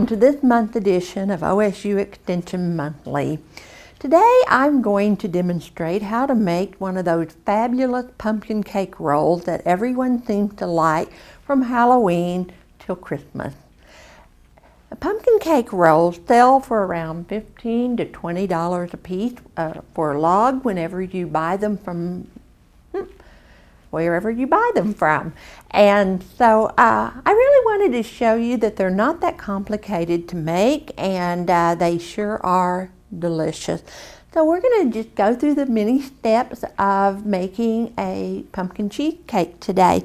Welcome to this month's edition of OSU Extension Monthly. Today I'm going to demonstrate how to make one of those fabulous pumpkin cake rolls that everyone seems to like from Halloween till Christmas. The pumpkin cake rolls sell for around $15 to $20 a piece for a log whenever you buy them from wherever you buy them from. And so I really wanted to show you that they're not that complicated to make, and they sure are delicious. So we're going to just go through the many steps of making a pumpkin cheesecake today.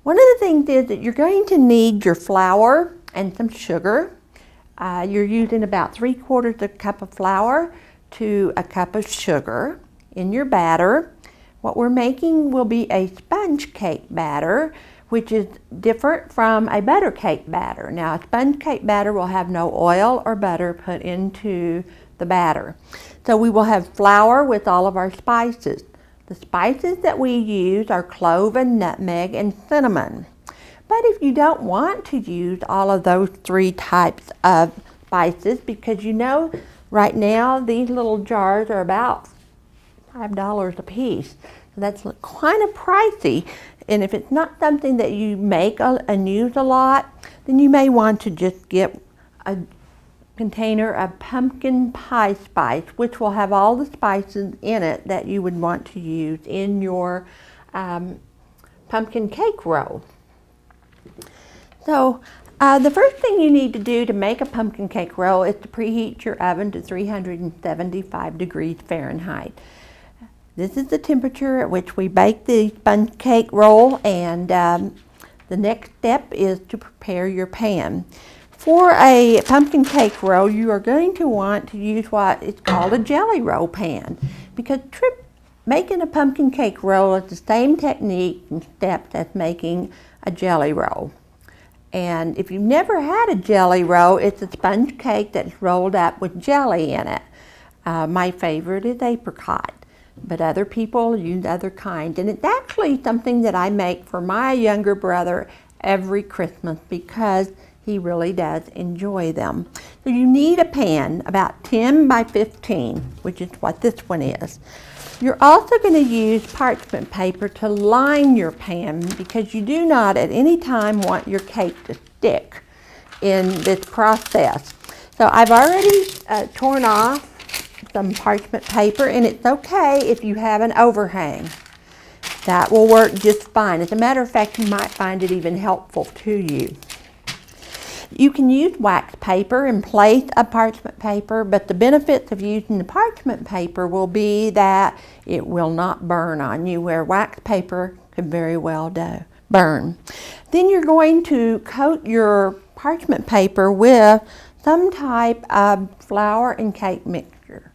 One of the things is that you're going to need your flour and some sugar. You're using about 3/4 a cup of flour to a cup of sugar in your batter. What we're making will be a sponge cake batter, which is different from a butter cake batter. Now, a sponge cake batter will have no oil or butter put into the batter. So we will have flour with all of our spices. The spices that we use are clove and nutmeg and cinnamon. But if you don't want to use all of those three types of spices, because you know right now these little jars are about $5 a piece. So that's kind of pricey, and if it's not something that you make and use a lot, then you may want to just get a container of pumpkin pie spice, which will have all the spices in it that you would want to use in your pumpkin cake roll. So the first thing you need to do to make a pumpkin cake roll is to preheat your oven to 375 degrees Fahrenheit. This is the temperature at which we bake the sponge cake roll, and the next step is to prepare your pan. For a pumpkin cake roll, you are going to want to use what is called a jelly roll pan, because making a pumpkin cake roll is the same technique and steps as making a jelly roll. And if you've never had a jelly roll, it's a sponge cake that's rolled up with jelly in it. My favorite is apricot, but other people use other kinds. And it's actually something that I make for my younger brother every Christmas because he really does enjoy them. So you need a pan about 10 by 15, which is what this one is. You're also going to use parchment paper to line your pan, because you do not at any time want your cake to stick in this process. So I've already torn off some parchment paper, and it's okay if you have an overhang. That will work just fine. As a matter of fact, you might find it even helpful to you. You can use wax paper in place of parchment paper, but the benefits of using the parchment paper will be that it will not burn on you, where wax paper could very well burn. Then you're going to coat your parchment paper with some type of flour and cake mixture.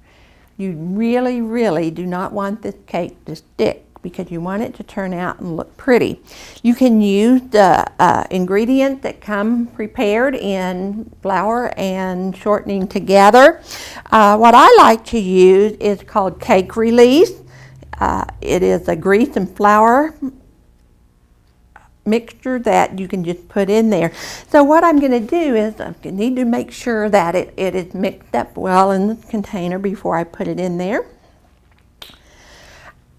You really, really do not want this cake to stick, because you want it to turn out and look pretty. You can use the ingredients that come prepared in flour and shortening together. What I like to use is called cake release. It is a grease and flour mixture that you can just put in there. So what I'm going to do is I need to make sure that it is mixed up well in the container before I put it in there.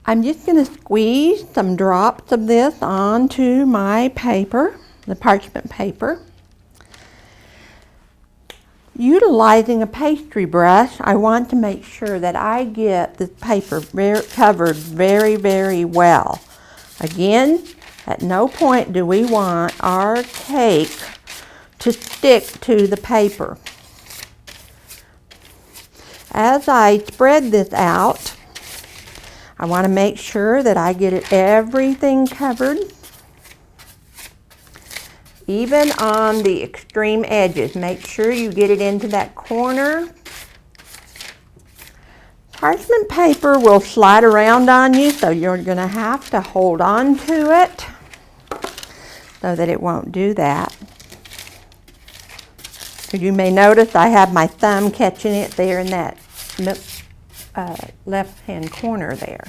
I'm just going to squeeze some drops of this onto my paper, the parchment paper. Utilizing a pastry brush, I want to make sure that I get the paper covered very, very well. Again, at no point do we want our cake to stick to the paper. As I spread this out, I want to make sure that I get everything covered, even on the extreme edges. Make sure you get it into that corner. Parchment paper will slide around on you, so you're going to have to hold on to it so that it won't do that. You may notice I have my thumb catching it there in that left-hand corner there.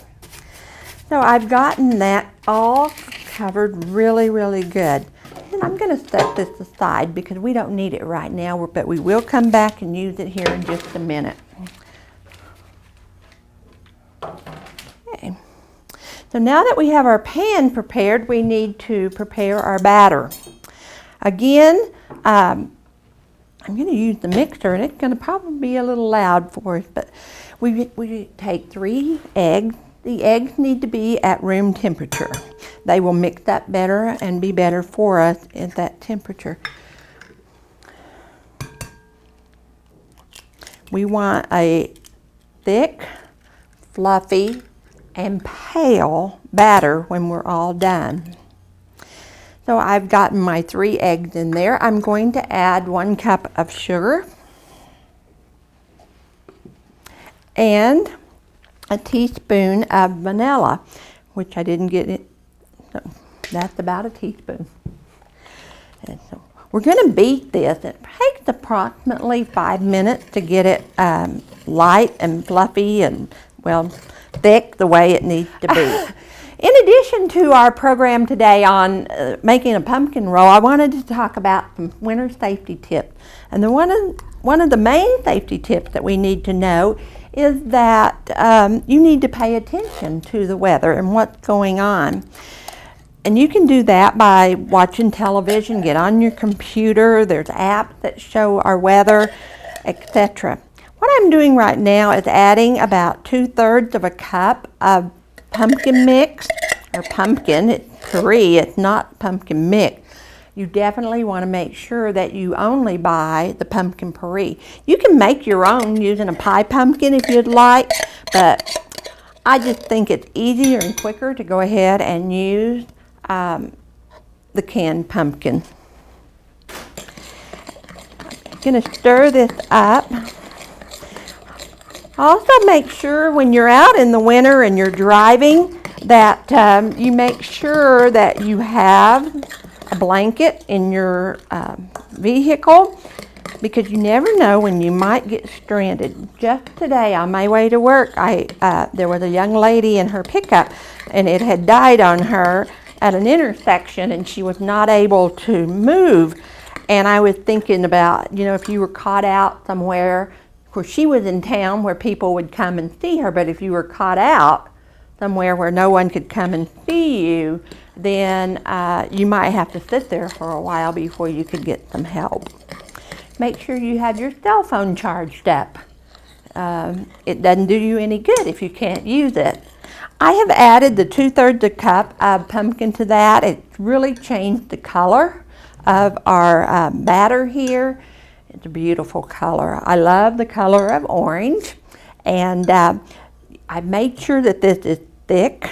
So I've gotten that all covered really, really good. And I'm going to set this aside because we don't need it right now, but we will come back and use it here in just a minute. Okay. So now that we have our pan prepared, we need to prepare our batter. Again, I'm going to use the mixer, and it's going to probably be a little loud for us, but we take 3 eggs. The eggs need to be at room temperature. They will mix up better and be better for us at that temperature. We want a thick, fluffy, and pale batter when we're all done. So I've gotten my 3 eggs in there. I'm going to add 1 cup of sugar and a teaspoon of vanilla, which I didn't get it. So that's about a teaspoon. And so we're going to beat this. It takes approximately 5 minutes to get it light and fluffy and, well, thick the way it needs to be. In addition to our program today on making a pumpkin roll, I wanted to talk about some winter safety tips. And one of the main safety tips that we need to know is that you need to pay attention to the weather and what's going on. And you can do that by watching television, get on your computer, there's apps that show our weather, etc. What I'm doing right now is adding about 2/3 of a cup of pumpkin mix, or pumpkin, it's puree, it's not pumpkin mix. You definitely want to make sure that you only buy the pumpkin puree. You can make your own using a pie pumpkin if you'd like, but I just think it's easier and quicker to go ahead and use the canned pumpkin. I'm going to stir this up. Also make sure when you're out in the winter and you're driving that you make sure that you have a blanket in your vehicle, because you never know when you might get stranded. Just today on my way to work, there was a young lady in her pickup and it had died on her at an intersection and she was not able to move. And I was thinking about, you know, if you were caught out somewhere, of course she was in town where people would come and see her, but if you were caught out somewhere where no one could come and see you, then you might have to sit there for a while before you could get some help. Make sure you have your cell phone charged up. It doesn't do you any good if you can't use it. I have added the 2/3 a cup of pumpkin to that. It's really changed the color of our batter here. It's a beautiful color. I love the color of orange, and I made sure that this is thick,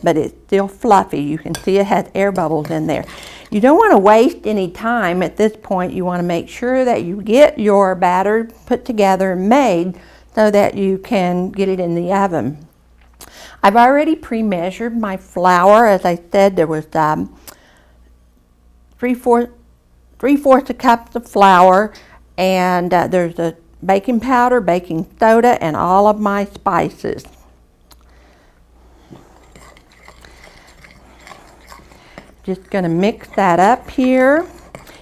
but it's still fluffy. You can see it has air bubbles in there. You don't want to waste any time at this point. You want to make sure that you get your batter put together and made so that you can get it in the oven. I've already pre-measured my flour. As I said, there was 3/4 a cup of flour, and there's a baking powder, baking soda, and all of my spices. Just going to mix that up here.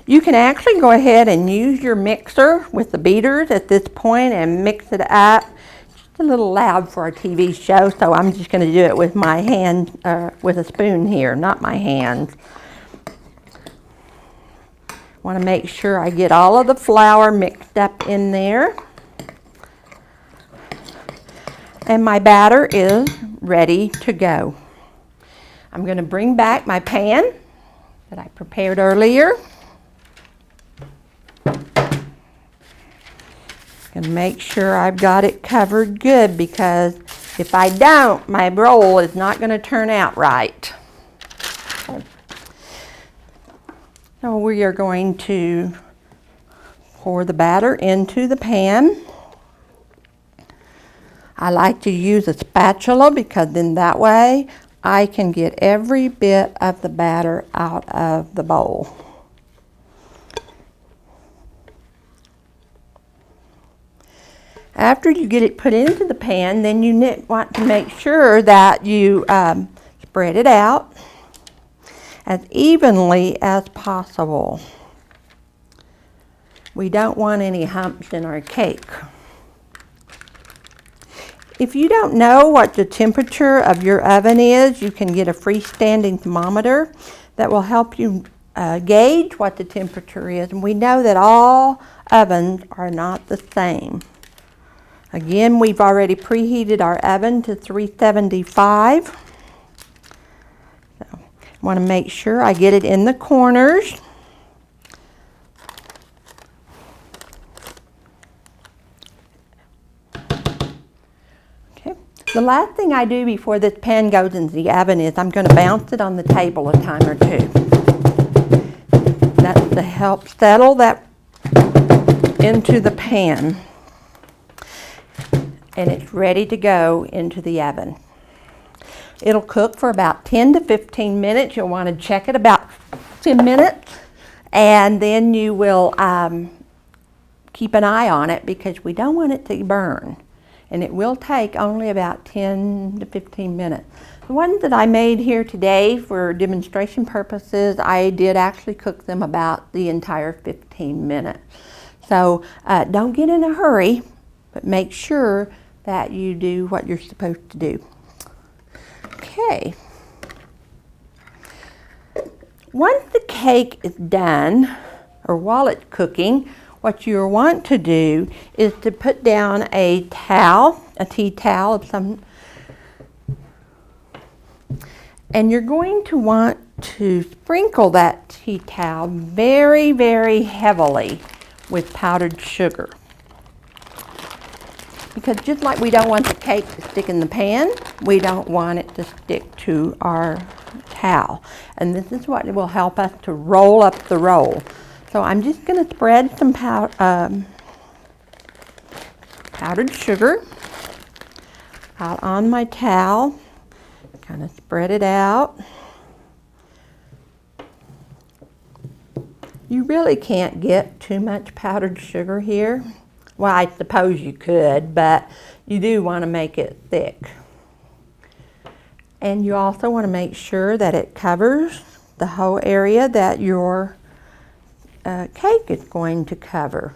You can actually go ahead and use your mixer with the beaters at this point and mix it up. Just a little loud for a TV show, so I'm just going to do it with my hand, with a spoon here, not my hands. Want to make sure I get all of the flour mixed up in there. And my batter is ready to go. I'm going to bring back my pan that I prepared earlier. Going to make sure I've got it covered good, because if I don't, my roll is not going to turn out right. So we are going to pour the batter into the pan. I like to use a spatula because then that way I can get every bit of the batter out of the bowl. After you get it put into the pan, then you want to make sure that you spread it out. as evenly as possible. We don't want any humps in our cake. If you don't know what the temperature of your oven is, you can get a freestanding thermometer that will help you gauge what the temperature is. And we know that all ovens are not the same. Again, we've already preheated our oven to 375. So I want to make sure I get it in the corners. The last thing I do before this pan goes into the oven is I'm going to bounce it on the table a time or two. That's to help settle that into the pan. And it's ready to go into the oven. It'll cook for about 10 to 15 minutes. You'll want to check it about 10 minutes. And then you will keep an eye on it because we don't want it to burn. And it will take only about 10 to 15 minutes. The ones that I made here today for demonstration purposes, I did actually cook them about the entire 15 minutes. So don't get in a hurry, but make sure that you do what you're supposed to do. Okay. Once the cake is done, or while it's cooking, what you want to do is to put down a towel, a tea towel of some, and you're going to want to sprinkle that tea towel very, very heavily with powdered sugar. Because just like we don't want the cake to stick in the pan, we don't want it to stick to our towel. And this is what will help us to roll up the roll. So I'm just going to spread some powdered sugar out on my towel. Kind of spread it out. You really can't get too much powdered sugar here. Well, I suppose you could, but you do want to make it thick. And you also want to make sure that it covers the whole area that your cake is going to cover.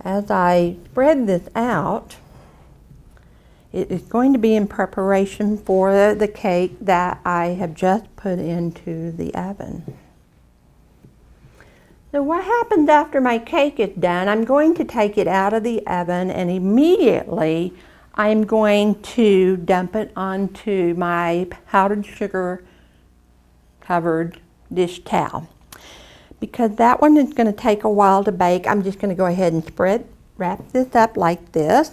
As I spread this out, it is going to be in preparation for the cake that I have just put into the oven. So what happens after my cake is done, I'm going to take it out of the oven and immediately I'm going to dump it onto my powdered sugar covered dish towel. Because that one is going to take a while to bake, I'm just going to go ahead and wrap this up like this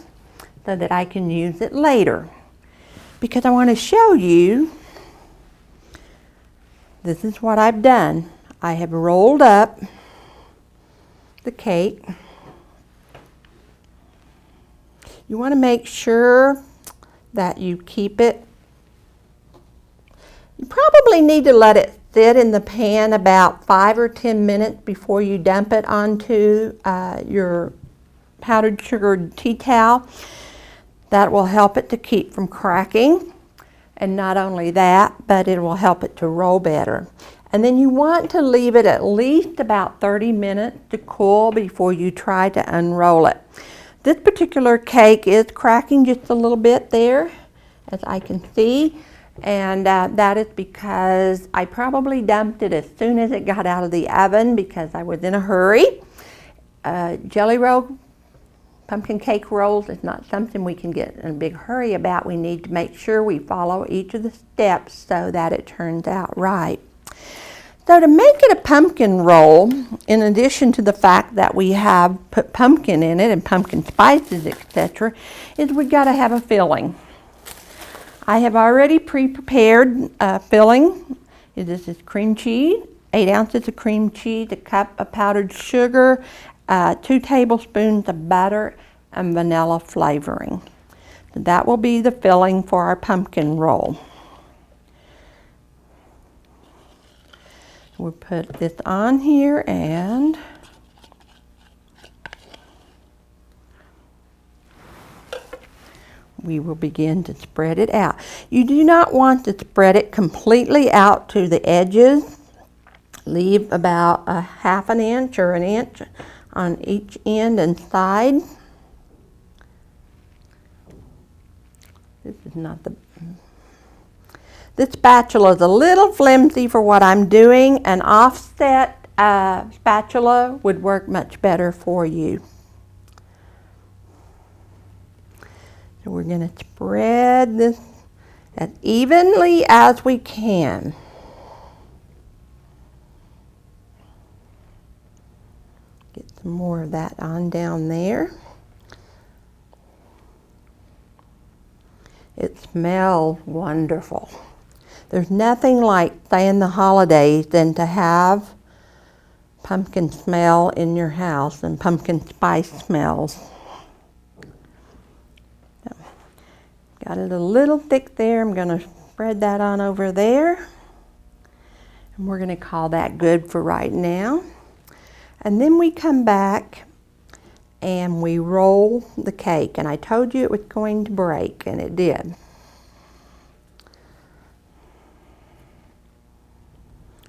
so that I can use it later. Because I want to show you, this is what I've done. I have rolled up the cake. You want to make sure that you keep it. You probably need to let it sit in the pan about 5 or 10 minutes before you dump it onto your powdered sugar tea towel. That will help it to keep from cracking. And not only that, but it will help it to roll better. And then you want to leave it at least about 30 minutes to cool before you try to unroll it. This particular cake is cracking just a little bit there, as I can see, and that is because I probably dumped it as soon as it got out of the oven because I was in a hurry. Jelly roll, pumpkin cake rolls is not something we can get in a big hurry about. We need to make sure we follow each of the steps so that it turns out right. So to make it a pumpkin roll, in addition to the fact that we have put pumpkin in it and pumpkin spices, etc., is we've got to have a filling. I have already pre-prepared filling. This is cream cheese, 8 ounces of cream cheese, a cup of powdered sugar, 2 tablespoons of butter, and vanilla flavoring. So that will be the filling for our pumpkin roll. We'll put this on here and we will begin to spread it out. You do not want to spread it completely out to the edges. Leave about a half an inch or an inch on each end and side. This spatula is a little flimsy for what I'm doing. An offset spatula would work much better for you. So we're going to spread this as evenly as we can. Get some more of that on down there. It smells wonderful. There's nothing like, say, in the holidays than to have pumpkin smell in your house and pumpkin spice smells. So, got it a little thick there. I'm going to spread that on over there. And we're going to call that good for right now. And then we come back and we roll the cake. And I told you it was going to break, and it did.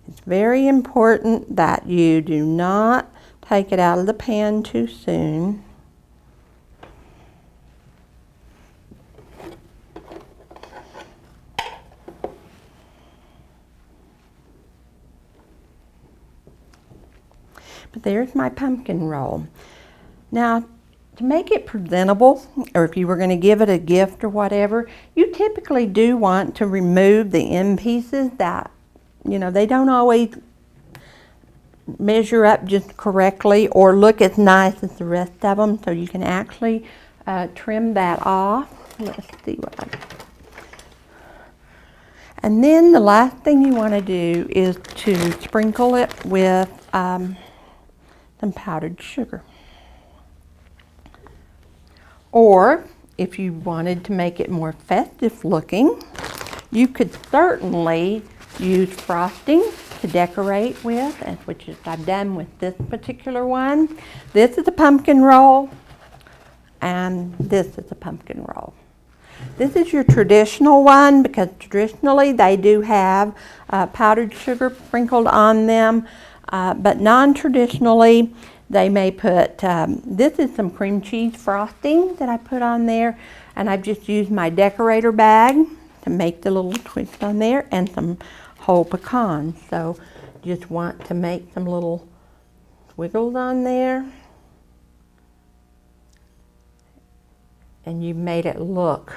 It's very important that you do not take it out of the pan too soon. But there's my pumpkin roll. Now, to make it presentable, or if you were going to give it a gift or whatever, you typically do want to remove the end pieces that, you know, they don't always measure up just correctly or look as nice as the rest of them, so you can actually trim that off. Let's see what I... And then the last thing you want to do is to sprinkle it with some powdered sugar. Or if you wanted to make it more festive looking, you could certainly use frosting to decorate with, which is I've done with this particular one. This is a pumpkin roll, and this is a pumpkin roll. This is your traditional one because traditionally they do have powdered sugar sprinkled on them, but non-traditionally they may put, this is some cream cheese frosting that I put on there, and I've just used my decorator bag to make the little twist on there, and some whole pecans. So just want to make some little squiggles on there. And you made it look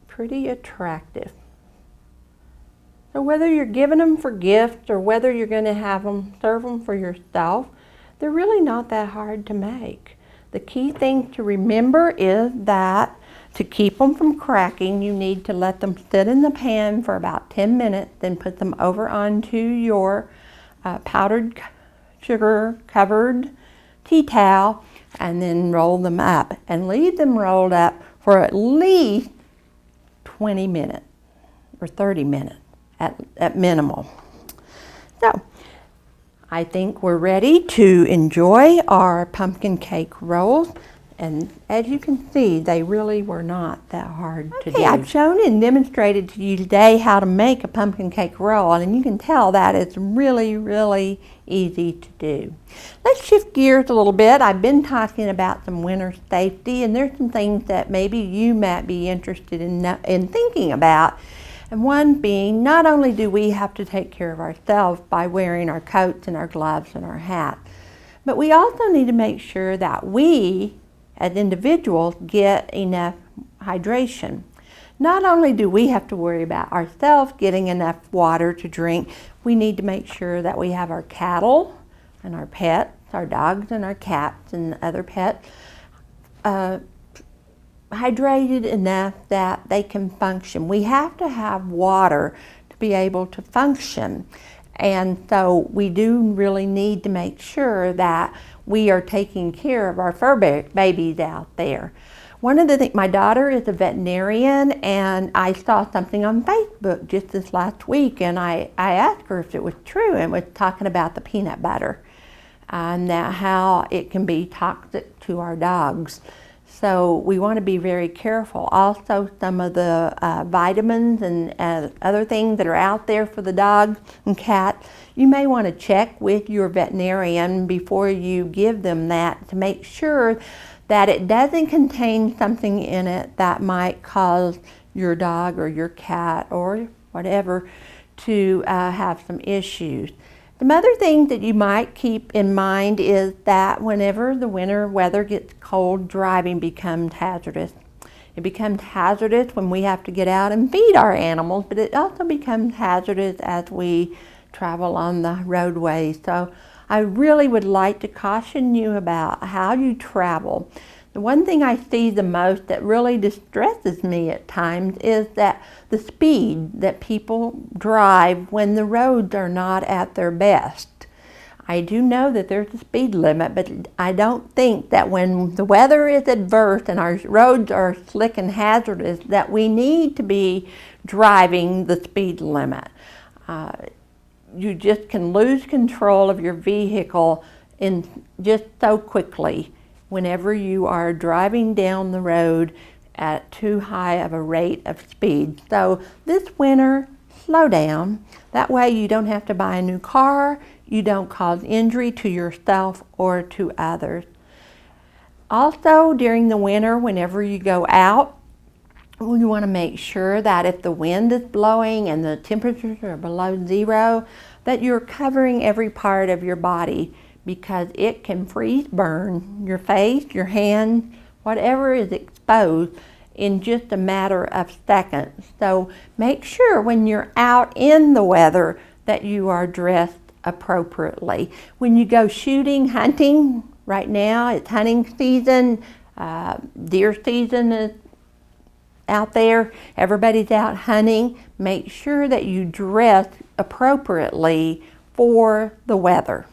pretty attractive. So whether you're giving them for gifts or whether you're going to have them, serve them for yourself, they're really not that hard to make. The key thing to remember is that to keep them from cracking, you need to let them sit in the pan for about 10 minutes, then put them over onto your powdered sugar covered tea towel, and then roll them up and leave them rolled up for at least 20 minutes or 30 minutes at minimal. So I think we're ready to enjoy our pumpkin cake rolls. And as you can see, they really were not that hard to do. I've shown and demonstrated to you today how to make a pumpkin cake roll, and you can tell that it's really, really easy to do. Let's shift gears a little bit. I've been talking about some winter safety, and there's some things that maybe you might be interested in thinking about. And one being, not only do we have to take care of ourselves by wearing our coats and our gloves and our hats, but we also need to make sure that we, as individuals, get enough hydration. Not only do we have to worry about ourselves getting enough water to drink, we need to make sure that we have our cattle and our pets, our dogs and our cats and other pets, hydrated enough that they can function. We have to have water to be able to function. And so we do really need to make sure that we are taking care of our fur babies out there. One of the things, my daughter is a veterinarian, and I saw something on Facebook just this last week, and I asked her if it was true, and was talking about the peanut butter and how it can be toxic to our dogs. So we want to be very careful. Also, some of the vitamins and other things that are out there for the dog and cat, you may want to check with your veterinarian before you give them that to make sure that it doesn't contain something in it that might cause your dog or your cat or whatever to have some issues. Some other things that you might keep in mind is that whenever the winter weather gets cold, driving becomes hazardous. It becomes hazardous when we have to get out and feed our animals, but it also becomes hazardous as we travel on the roadways. So I really would like to caution you about how you travel. The one thing I see the most that really distresses me at times is that the speed that people drive when the roads are not at their best. I do know that there's a speed limit, but I don't think that when the weather is adverse and our roads are slick and hazardous that we need to be driving the speed limit. You just can lose control of your vehicle in just so quickly whenever you are driving down the road at too high of a rate of speed. So this winter, slow down. That way you don't have to buy a new car, you don't cause injury to yourself or to others. Also, during the winter, whenever you go out, you want to make sure that if the wind is blowing and the temperatures are below zero, that you're covering every part of your body, because it can freeze burn your face, your hands, whatever is exposed in just a matter of seconds. So make sure when you're out in the weather that you are dressed appropriately. When you go shooting, hunting, right now it's hunting season, deer season is out there, everybody's out hunting. Make sure that you dress appropriately for the weather.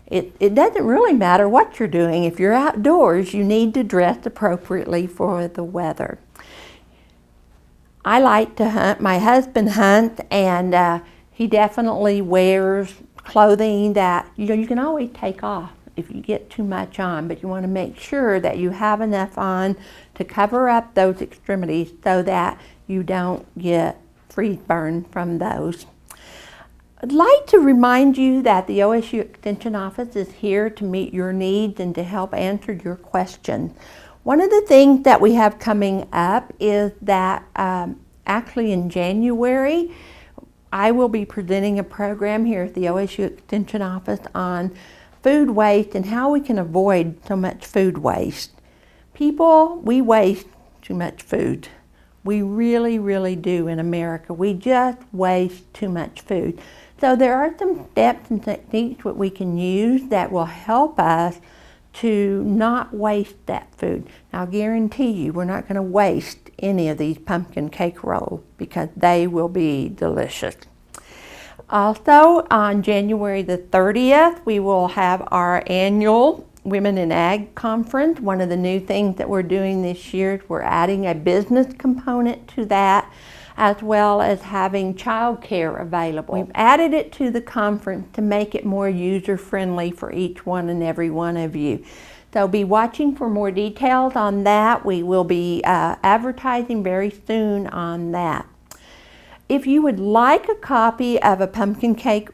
It doesn't really matter what you're doing. If you're outdoors, you need to dress appropriately for the weather. I like to hunt. My husband hunts, and he definitely wears clothing that you can always take off if you get too much on, but you want to make sure that you have enough on to cover up those extremities so that you don't get freeze burn from those. I'd like to remind you that the OSU Extension Office is here to meet your needs and to help answer your questions. One of the things that we have coming up is that actually in January, I will be presenting a program here at the OSU Extension Office on food waste and how we can avoid so much food waste. People, we waste too much food. We really, really do in America. We just waste too much food. So there are some steps and techniques that we can use that will help us to not waste that food. Now, I'll guarantee you we're not going to waste any of these pumpkin cake rolls because they will be delicious. Also, on January the 30th, we will have our annual Women in Ag Conference. One of the new things that we're doing this year is we're adding a business component to that, as well as having childcare available. We've added it to the conference to make it more user-friendly for each one and every one of you. So be watching for more details on that. We will be advertising very soon on that. If you would like a copy of a pumpkin cake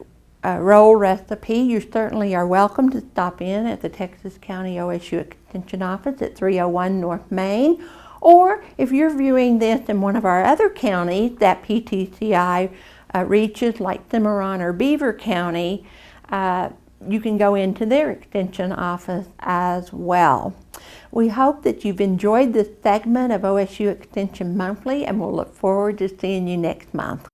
roll recipe, you certainly are welcome to stop in at the Texas County OSU Extension Office at 301 North Main. Or if you're viewing this in one of our other counties that PTCI reaches, like Cimarron or Beaver County, you can go into their extension office as well. We hope that you've enjoyed this segment of OSU Extension Monthly, and we'll look forward to seeing you next month.